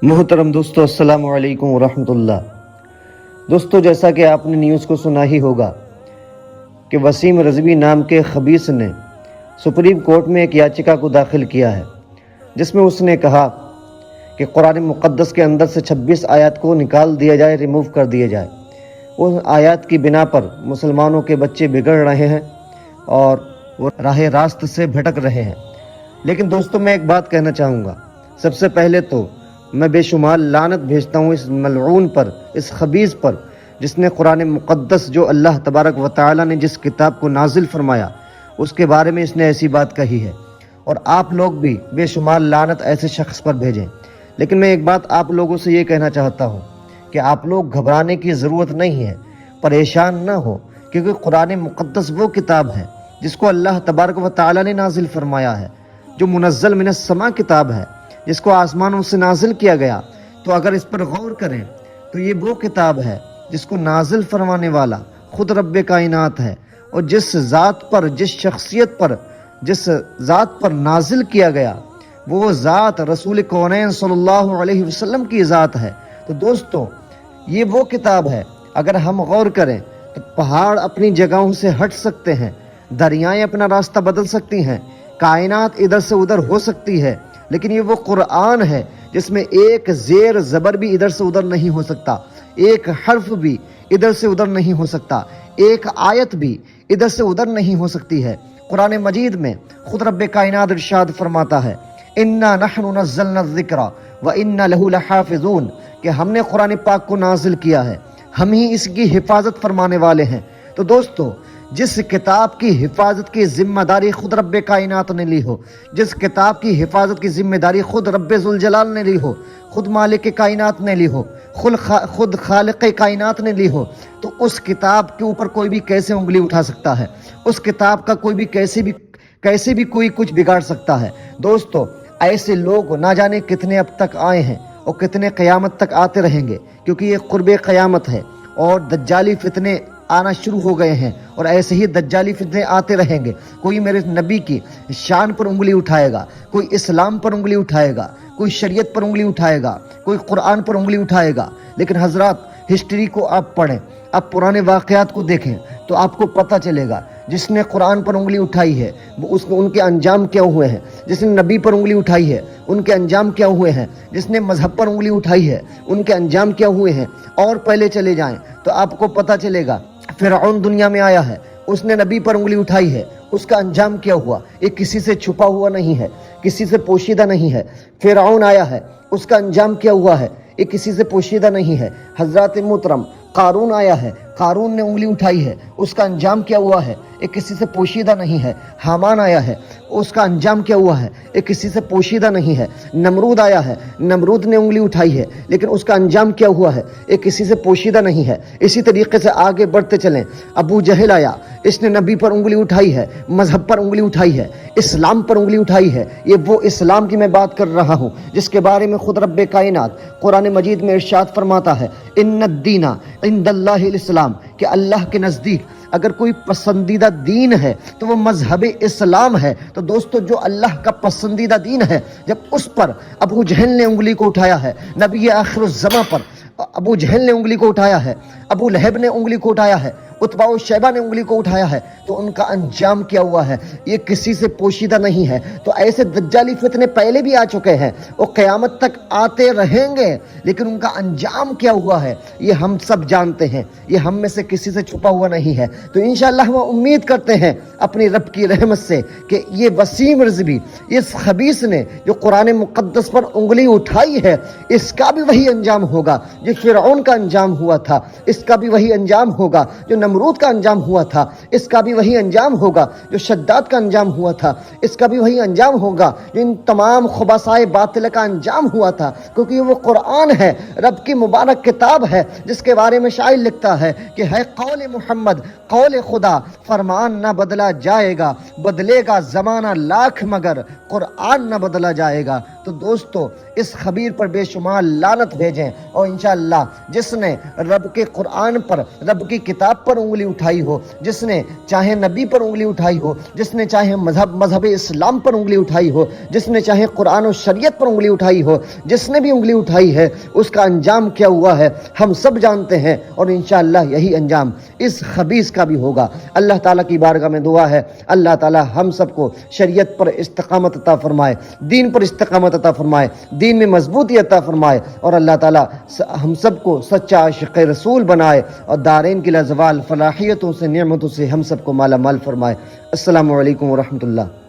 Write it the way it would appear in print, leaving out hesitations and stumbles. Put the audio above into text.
محترم دوستو، السلام علیکم ورحمۃ اللہ۔ دوستو، جیسا کہ آپ نے نیوز کو سنا ہی ہوگا کہ وسیم رضوی نام کے خبیث نے سپریم کورٹ میں ایک یاچکا کو داخل کیا ہے، جس میں اس نے کہا کہ قرآن مقدس کے اندر سے 26 آیات کو نکال دیا جائے، ریموو کر دیا جائے۔ ان آیات کی بنا پر مسلمانوں کے بچے بگڑ رہے ہیں اور وہ راہ راست سے بھٹک رہے ہیں۔ لیکن دوستو، میں ایک بات کہنا چاہوں گا۔ سب سے پہلے تو میں بے شمار لعنت بھیجتا ہوں اس ملعون پر، اس خبیث پر، جس نے قرآن مقدس، جو اللہ تبارک و تعالی نے جس کتاب کو نازل فرمایا، اس کے بارے میں اس نے ایسی بات کہی ہے۔ اور آپ لوگ بھی بے شمار لعنت ایسے شخص پر بھیجیں۔ لیکن میں ایک بات آپ لوگوں سے یہ کہنا چاہتا ہوں کہ آپ لوگ گھبرانے کی ضرورت نہیں ہے، پریشان نہ ہو، کیونکہ قرآن مقدس وہ کتاب ہے جس کو اللہ تبارک و تعالی نے نازل فرمایا ہے، جو منزل من السماء کتاب ہے، جس کو آسمانوں سے نازل کیا گیا۔ تو اگر اس پر غور کریں تو یہ وہ کتاب ہے جس کو نازل فرمانے والا خود رب کائنات ہے، اور جس ذات پر، جس شخصیت پر، جس ذات پر نازل کیا گیا، وہ ذات رسول کونین صلی اللہ علیہ وسلم کی ذات ہے۔ تو دوستو، یہ وہ کتاب ہے، اگر ہم غور کریں تو پہاڑ اپنی جگہوں سے ہٹ سکتے ہیں، دریائیں اپنا راستہ بدل سکتی ہیں، کائنات ادھر سے ادھر ہو سکتی ہے، لیکن یہ وہ قرآن ہے جس میں ایک زیر زبر بھی ادھر سے ادھر نہیں ہو سکتا، ایک حرف بھی ادھر سے ادھر نہیں ہو سکتا، ایک آیت بھی ادھر سے ادھر نہیں ہو سکتی ہے۔ قرآن مجید میں خود رب کائنات ارشاد فرماتا ہے، اِنَّا نَحْنُ نَزَّلْنَا الذِّكْرَ وَإِنَّا لَهُ لَحَافِظُونَ، کہ ہم نے قرآن پاک کو نازل کیا ہے، ہم ہی اس کی حفاظت فرمانے والے ہیں۔ تو دوستو، جس کتاب کی حفاظت کی ذمہ داری خود رب کائنات نے لی ہو، جس کتاب کی حفاظت کی ذمہ داری خود رب ذوالجلال نے لی ہو، خود مالک کائنات نے لی ہو، خود خالق کائنات نے لی ہو، تو اس کتاب کے اوپر کوئی بھی کیسے انگلی اٹھا سکتا ہے؟ اس کتاب کا کوئی بھی کیسے بھی کوئی کچھ بگاڑ سکتا ہے؟ دوستو، ایسے لوگ نہ جانے کتنے اب تک آئے ہیں اور کتنے قیامت تک آتے رہیں گے، کیونکہ یہ قرب قیامت ہے اور دجالی فتنے آنا شروع ہو گئے ہیں، اور ایسے ہی دجالی فتنے آتے رہیں گے۔ کوئی میرے نبی کی شان پر انگلی اٹھائے گا، کوئی اسلام پر انگلی اٹھائے گا، کوئی شریعت پر انگلی اٹھائے گا، کوئی قرآن پر انگلی اٹھائے گا۔ لیکن حضرات، ہسٹری کو آپ پڑھیں، آپ پرانے واقعات کو دیکھیں تو آپ کو پتہ چلے گا جس نے قرآن پر انگلی اٹھائی ہے ان کے انجام کیا ہوئے ہیں، جس نے نبی پر انگلی اٹھائی ہے ان کے انجام کیا ہوئے ہیں، جس نے مذہب پر انگلی اٹھائی ہے ان کے انجام کیا ہوئے ہیں۔ اور پہلے چلے جائیں تو آپ کو پتہ چلے گا، فرعون دنیا میں آیا ہے، اس نے نبی پر انگلی اٹھائی ہے، اس کا انجام کیا ہوا؟ یہ کسی سے چھپا ہوا نہیں ہے، کسی سے پوشیدہ نہیں ہے۔ فرعون آیا ہے، اس کا انجام کیا ہوا ہے؟ یہ کسی سے پوشیدہ نہیں ہے۔ حضرات محترم، قارون آیا ہے، قارون نے انگلی اٹھائی ہے، اس کا انجام کیا ہوا ہے؟ یہ کسی سے پوشیدہ نہیں ہے۔ حامان آیا ہے، اس کا انجام کیا ہوا ہے؟ یہ کسی سے پوشیدہ نہیں ہے۔ نمرود آیا ہے، نمرود نے انگلی اٹھائی ہے، لیکن اس کا انجام کیا ہوا ہے؟ یہ کسی سے پوشیدہ نہیں ہے۔ اسی طریقے سے آگے بڑھتے چلیں، ابو جہل آیا، اس نے نبی پر انگلی اٹھائی ہے، مذہب پر انگلی اٹھائی ہے، اسلام پر انگلی اٹھائی ہے۔ یہ وہ اسلام کی میں بات کر رہا ہوں جس کے بارے میں خود رب کائنات قرآن مجید میں ارشاد فرماتا ہے، ان الدین عند اللہ الاسلام، کہ اللہ کے نزدیک اگر کوئی پسندیدہ دین ہے تو وہ مذہب اسلام ہے۔ تو دوستو، جو اللہ کا پسندیدہ دین ہے، جب اس پر ابو جہل نے انگلی کو اٹھایا ہے، نبی آخر الزماں پر ابو جہل نے انگلی کو اٹھایا ہے، ابو لہب نے انگلی کو اٹھایا ہے، عتبہ و شیبہ نے انگلی کو اٹھایا ہے، تو ان کا انجام کیا ہوا ہے؟ یہ کسی سے پوشیدہ نہیں ہے۔ تو ایسے دجالی فتنے پہلے بھی آ چکے ہیں، وہ قیامت تک آتے رہیں گے، لیکن ان کا انجام کیا ہوا ہے یہ ہم سب جانتے ہیں، یہ ہم میں سے کسی سے چھپا ہوا نہیں ہے۔ تو انشاءاللہ ہم امید کرتے ہیں اپنی رب کی رحمت سے کہ یہ وسیم رضوی، اس خبیث نے جو قرآن مقدس پر انگلی اٹھائی ہے، اس کا بھی وہی انجام ہوگا جو فرعون کا انجام ہوا تھا، اس کا بھی وہی انجام ہوگا جو نمرود کا انجام ہوا تھا، اس کا بھی وہی انجام ہوگا جو شداد کا انجام ہوا تھا، اس کا بھی وہی انجام ہوگا جو ان تمام خبثائے باطل کا انجام ہوا تھا، کیونکہ وہ قرآن ہے، رب کی مبارک کتاب ہے، جس کے بارے میں شاعر لکھتا ہے کہ ہے قول محمد قول خدا، فرمان نہ بدلا جائے گا، بدلے گا زمانہ لاکھ مگر قرآن نہ بدلا جائے گا۔ تو دوستو اس خبیر پر بے شمار لعنت بھیجیں، اور انشاءاللہ جس نے رب کے قرآن پر، رب کی کتاب پر انگلی اٹھائی ہو، جس نے چاہے نبی پر انگلی اٹھائی ہو، جس نے چاہے مذہب اسلام پر انگلی اٹھائی ہو، جس نے چاہے قرآن و شریعت پر انگلی اٹھائی ہو، جس نے بھی انگلی اٹھائی ہے اس کا انجام کیا ہوا ہے ہم سب جانتے ہیں، اور انشاءاللہ یہی انجام اس خبیث کا بھی ہوگا۔ اللہ تعالیٰ کی بارگاہ میں دعا ہے اللہ تعالیٰ ہم سب کو شریعت پر استقامت عطا فرمائے، دین پر استقامت عطا فرمائے، دین میں مضبوطی عطا فرمائے، اور اللہ تعالیٰ ہم سب کو سچا عاشق رسول بنائے، اور دارین کی لازوال فلاحیتوں سے، نعمتوں سے ہم سب کو مالا مال فرمائے۔ السلام علیکم ورحمۃ اللہ۔